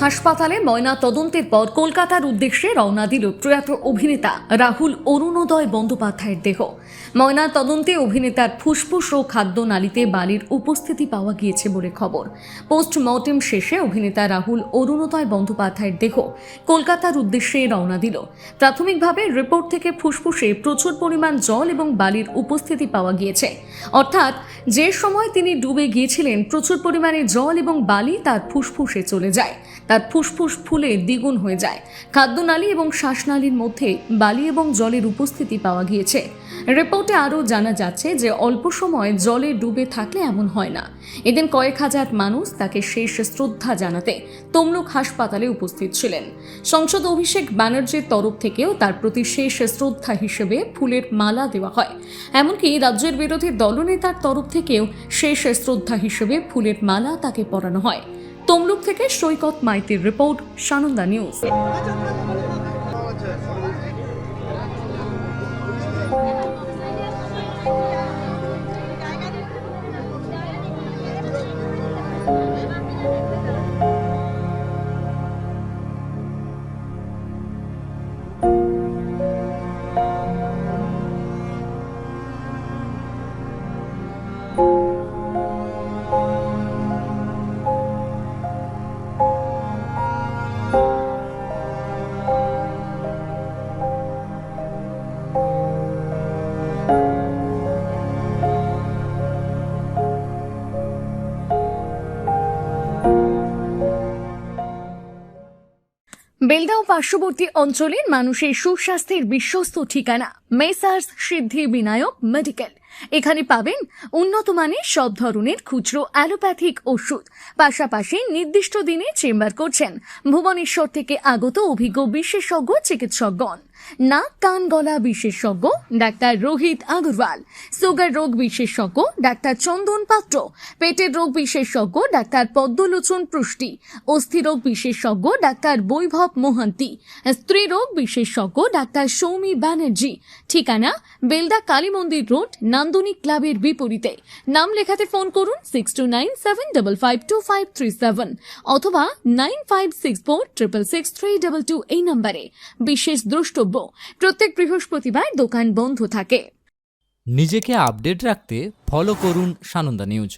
হাসপাতালে ময়না তদন্তের পর কলকাতার উদ্দেশ্যে রওনা দিল প্রয়াত অভিনেতা রাহুল অরুণোদয় বন্দ্যোপাধ্যায়ের দেহ। ময়না তদন্তে অভিনেতার ফুসফুস ও খাদ্যনালীতে বালির উপস্থিতি পাওয়া গিয়েছে বলে খবর। পোস্টমর্টেম শেষে অভিনেতা রাহুল অরুণোদয় বন্দ্যোপাধ্যায়ের দেহ কলকাতার উদ্দেশ্যে রওনা দিল। প্রাথমিকভাবে রিপোর্ট থেকে ফুসফুসে প্রচুর পরিমাণ জল এবং বালির উপস্থিতি পাওয়া গিয়েছে, অর্থাৎ যে সময় তিনি ডুবে গিয়েছিলেন প্রচুর পরিমাণে জল এবং বালি তার ফুসফুসে চলে যায়, তার ফুসফুস ফুলে দ্বিগুণ হয়ে যায়। খাদ্যনালী এবং শ্বাসনালীর মধ্যে বালি এবং জলের উপস্থিতি পাওয়া গিয়েছে। রিপোর্টে আরও জানা যাচ্ছে যে অল্প সময় জলে ডুবে থাকলে এমন হয় না। এদিন কয়েক হাজার মানুষ তাকে শেষ শ্রদ্ধা জানাতে তমলুক হাসপাতালে উপস্থিত ছিলেন। সাংসদ অভিষেক ব্যানার্জির তরফ থেকেও তার প্রতি শেষ শ্রদ্ধা হিসেবে ফুলের মালা দেওয়া হয়। এমনকি রাজ্যের বিরোধী দলনেতার তরফ থেকেও শেষ শ্রদ্ধা হিসেবে ফুলের মালা তাকে পরানো হয়। তমলুক থেকে সৈকত মাইতির রিপোর্ট, সানন্দা নিউজ। বেলদা ও পার্শ্ববর্তী অঞ্চলের মানুষের সুস্বাস্থ্যের বিশ্বস্ত ঠিকানা মেসার্স সিদ্ধি বিনায়ক মেডিকেল। এখানে পাবেন উন্নত মানের সব ধরনের খুচরো অ্যালোপ্যাথিক ওষুধ, পাশাপাশি নির্দিষ্ট দিনে চেম্বার করছেন ভুবনেশ্বর থেকে আগত অভিজ্ঞ বিশেষজ্ঞ চিকিৎসকগণ। নাক কান গলা বিশেষজ্ঞ ডাক্তার রোহিত আগরওয়াল, সুগার রোগ বিশেষজ্ঞ ডাক্তার চন্দন পাত্র, পেটের রোগ বিশেষজ্ঞ ডাক্তার পদ্মলোচন পুষ্টি, অস্থিরোগ বিশেষজ্ঞ ডাক্তার বৈভব মোহান্তি, স্ত্রী রোগ বিশেষজ্ঞ ডাক্তার সৌমি ব্যানার্জি। ঠিকানা বেলদা কালী মন্দির রোড, নান্দনী ক্লাবের বিপরীতে। নাম লেখাতে ফোন করুন 6297552537 অথবা 9564666322 এই নম্বরে। বিশেষ দ্রষ্টব্য, প্রত্যেক বৃহস্পতিবার দোকান বন্ধ থাকে। নিজেকে আপডেট রাখতে ফলো করুন সানন্দা নিউজ।